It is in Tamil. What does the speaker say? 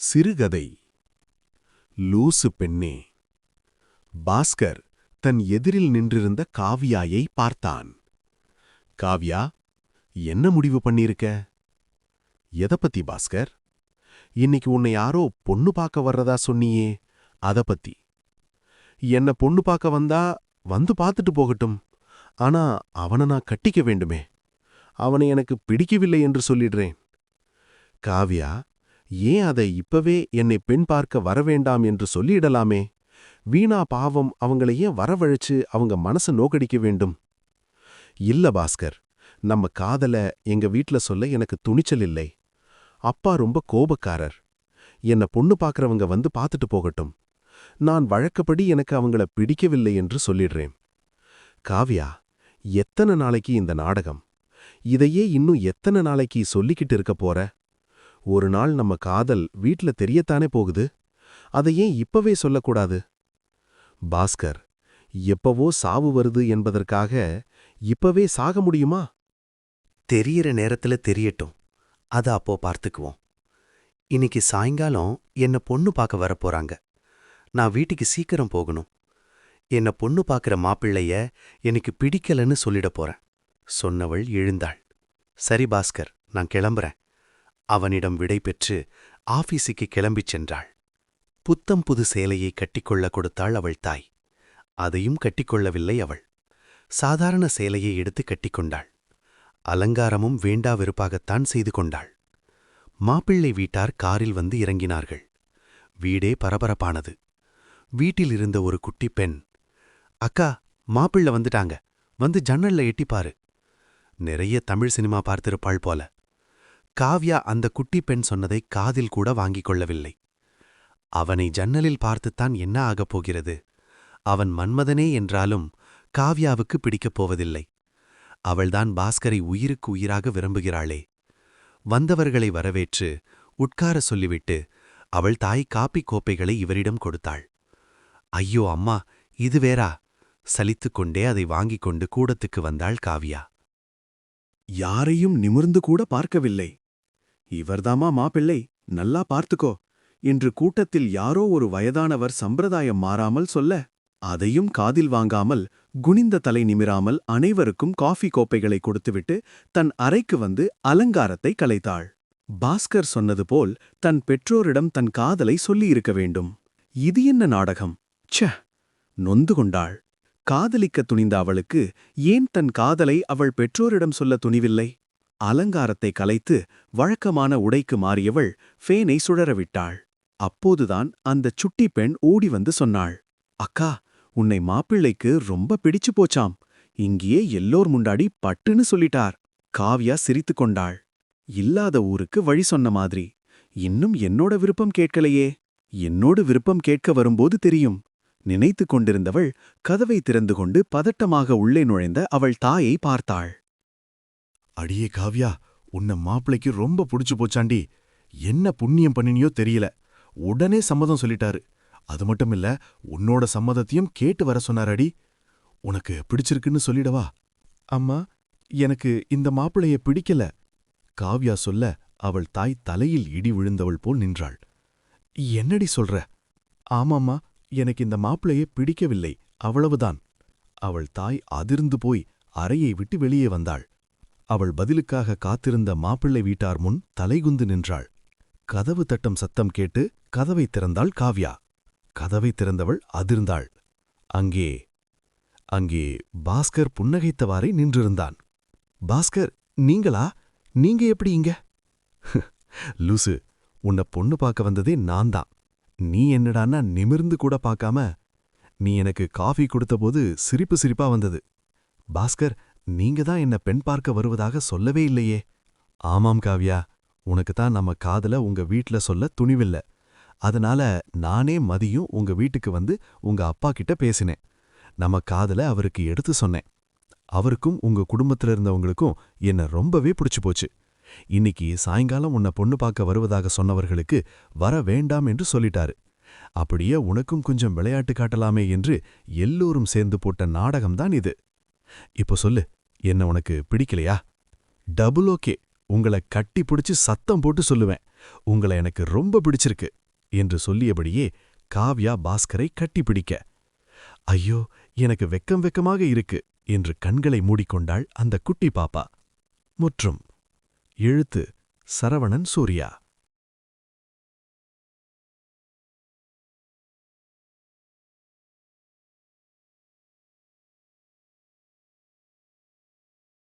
சிறுகதை. லூசு பெண்ணே. பாஸ்கர் தன் எதிரில் நின்றிருந்த காவ்யாயை பார்த்தான். காவ்யா, என்ன முடிவு பண்ணியிருக்க? எதை பத்தி பாஸ்கர்? இன்னைக்கு உன்னை யாரோ பொண்ணு பார்க்க வர்றதா சொன்னியே, அத பத்தி. என்ன பொண்ணு பார்க்க வந்தா வந்து பார்த்துட்டு போகட்டும். ஆனா அவனை நான் கட்டிக்க வேண்டுமே. அவனை எனக்கு பிடிக்கவில்லை என்று சொல்லிடுறேன். காவ்யா, ஏன் அதை இப்பவே என்னை பெண் பார்க்க வரவேண்டாம் என்று சொல்லிடலாமே? வீணா பாவம் அவங்கள ஏன் வரவழைச்சு அவங்க மனச நோக்கடிக்க வேண்டும்? இல்ல பாஸ்கர், நம்ம காதல எங்க வீட்ல சொல்ல எனக்கு துணிச்சல் இல்லை. அப்பா ரொம்ப கோபக்காரர். என்ன பொண்ணு பார்க்கறவங்க வந்து பார்த்துட்டு போகட்டும். நான் வழக்கப்படி எனக்கு அவங்கள பிடிக்கவில்லை என்று சொல்லிடுறேன். காவ்யா, எத்தனை நாளைக்கு இந்த நாடகம்? இதையே இன்னும் எத்தனை நாளைக்கு சொல்லிக்கிட்டு இருக்க போற? ஒரு நாள் நம்ம காதல் வீட்ல தெரியத்தானே போகுது. அதை ஏன் இப்பவே சொல்லக்கூடாது? பாஸ்கர், எப்பவோ சாவு வருது என்பதற்காக இப்பவே சாக முடியுமா? தெரியற நேரத்துல தெரியட்டும், அத அப்போ பார்த்துக்குவோம். இன்னைக்கு சாயங்காலம் என்ன பொண்ணு பார்க்க வரப்போறாங்க. நான் வீட்டுக்கு சீக்கிரம் போகணும். என்ன பொண்ணு பார்க்கற மாப்பிள்ளைய எனக்கு பிடிக்கலன்னு சொல்லிடப் போறேன். சொன்னவள் எழுந்தாள். சரி பாஸ்கர், நான் கிளம்புறேன். அவனிடம் விடை பெற்று ஆபீஸுக்கு கிளம்பிச் சென்றாள். புத்தம் புது சேலையை கட்டிக்கொள்ள கொடுத்தாள் அவள் தாய். அதையும் கட்டிக்கொள்ளவில்லை அவள். சாதாரண சேலையை எடுத்து கட்டிக்கொண்டாள். அலங்காரமும் வேண்டா வெறுப்பாகத்தான் செய்து கொண்டாள். மாப்பிள்ளை வீட்டார் காரில் வந்து இறங்கினார்கள். வீடே பரபரப்பானது. வீட்டில் இருந்த ஒரு குட்டி பெண், அக்கா, மாப்பிள்ளை வந்துட்டாங்க, வந்து ஜன்னல்ல எட்டிப்பாரு. நிறைய தமிழ் சினிமா பார்த்திருப்பாள் போல. காவ்யா அந்த குட்டி பெண் சொன்னதை காதில் கூட வாங்கிக் கொள்ளவில்லை. அவனை ஜன்னலில் பார்த்துத்தான் என்ன ஆகப் போகிறது? அவன் மன்மதனே என்றாலும் காவ்யாவுக்கு பிடிக்கப் போவதில்லை. அவள்தான் பாஸ்கரை உயிருக்கு உயிராக விரும்புகிறாளே. வந்தவர்களை வரவேற்று உட்கார சொல்லிவிட்டு அவள் தாய் காப்பிக் கோப்பைகளை இவரிடம் கொடுத்தாள். ஐயோ அம்மா, இது வேறா? சலித்துக் கொண்டே அதை வாங்கிக் கொண்டு கூடத்துக்கு வந்தாள் காவ்யா. யாரையும் நிமிர்ந்து கூட பார்க்கவில்லை. இவர்தாமா மாப்பிள்ளை, நல்லா பார்த்துக்கோ என்று கூட்டத்தில் யாரோ ஒரு வயதானவர் சம்பிரதாயம் மாறாமல் சொல்ல, அதையும் காதில் வாங்காமல் குனிந்த தலை நிமிராமல் அனைவருக்கும் காஃபி கோப்பைகளை கொடுத்துவிட்டு தன் அறைக்கு வந்து அலங்காரத்தை கலைத்தாள். பாஸ்கர் சொன்னது போல் தன் பெற்றோரிடம் தன் காதலை சொல்லியிருக்க வேண்டும். இது என்ன நாடகம்? ச்ச! நொந்து கொண்டாள். காதலிக்க துணிந்த அவளுக்கு ஏன் தன் காதலை அவள் பெற்றோரிடம் சொல்ல துணிவில்லை? அலங்காரத்தை கலைத்து வழக்கமான உடைக்கு மாறியவள் ஃபேனை சுழறவிட்டாள். அப்போதுதான் அந்தச் சுட்டி பெண் ஓடி வந்து சொன்னாள். அக்கா, உன்னை மாப்பிள்ளைக்கு ரொம்ப பிடிச்சு போச்சாம். இங்கேயே எல்லோர் முண்டாடி பட்டுன்னு சொல்லிட்டார். காவ்யா சிரித்து கொண்டாள். இல்லாத ஊருக்கு வழி சொன்ன மாதிரி. இன்னும் என்னோட விருப்பம் கேட்கலையே. என்னோடு விருப்பம் கேட்க வரும்போது தெரியும். நினைத்து கொண்டிருந்தவள் கதவை திறந்து கொண்டு பதட்டமாக உள்ளே நுழைந்த அவள் தாயை பார்த்தாள். அடியே காவ்யா, உன்ன மாப்பிளைக்கு ரொம்ப புடிச்சு போச்சாண்டி. என்ன புண்ணியம் பண்ணினியோ தெரியல. உடனே சம்மதம் சொல்லிட்டாரு. அது மட்டுமில்ல, உன்னோட சம்மதத்தையும் கேட்டு வர சொன்னாரடி. உனக்கு பிடிச்சிருக்குன்னு சொல்லிடவா? அம்மா, எனக்கு இந்த மாப்பிளைய பிடிக்கல. காவ்யா சொல்ல அவள் தாய் தலையில் இடி விழுந்தவள் போல் நின்றாள். என்னடி சொல்ற? ஆமாம்மா, எனக்கு இந்த மாப்பிளைய பிடிக்கவில்லை, அவ்வளவுதான். அவள் தாய் அதிர்ந்து போய் அறையை விட்டு வெளியே வந்தாள். அவள் பதிலுக்காக காத்திருந்த மாப்பிள்ளை வீட்டார் முன் தலைகுந்து நின்றாள். கதவு தட்டும் சத்தம் கேட்டு கதவை திறந்தாள் காவ்யா. கதவை திறந்தவள் அதிர்ந்தாள். அங்கே அங்கே பாஸ்கர் புன்னகைத்தவாறே நின்றிருந்தான். பாஸ்கர், நீங்களா? நீங்க எப்படி இங்க? லூசு, உன்னை பொண்ணு பார்க்க வந்ததே நான்தான். நீ என்னடான்னா நிமிர்ந்து கூட பார்க்காம. நீ எனக்கு காஃபி கொடுத்தபோது சிரிப்பு சிரிப்பா வந்தது. பாஸ்கர், நீங்க தான் என்ன பெண் பார்க்க வருவதாக சொல்லவே இல்லையே. ஆமாம் காவ்யா, உனக்குத்தான் நம்ம காதல உங்க வீட்ல சொல்ல துணிவில்ல. அதனால நானே மதியும் உங்க வீட்டுக்கு வந்து உங்க அப்பா கிட்ட பேசினேன். நம்ம காதல அவருக்கு எடுத்து சொன்னேன். அவருக்கும் உங்க குடும்பத்துல இருந்தவங்களுக்கும் என்ன ரொம்பவே பிடிச்சு போச்சு. இன்னைக்கு சாயங்காலம் உன்னை பொண்ணு பார்க்க வருவதாக சொன்னவர்களுக்கு வர வேண்டாம் என்று சொல்லிட்டாரு. அப்படியே உனக்கும் கொஞ்சம் விளையாட்டு காட்டலாமே என்று எல்லோரும் சேர்ந்து போட்ட நாடகம்தான் இது. இப்போ சொல்லு, என்ன உனக்கு பிடிக்கலையா? டபுள் ஓகே, உங்கள கட்டி பிடிச்சு சத்தம் போட்டு சொல்லுவேன், உங்கள எனக்கு ரொம்ப பிடிச்சிருக்கு என்று சொல்லியபடியே காவ்யா பாஸ்கரை கட்டிப்பிடிக்க, ஐயோ, எனக்கு வெக்கம் வெக்கமாக இருக்கு என்று கண்களை மூடிக்கொண்டாள் அந்த குட்டி பாப்பா. முற்றும். எழுத்து சரவணன் சூர்யா.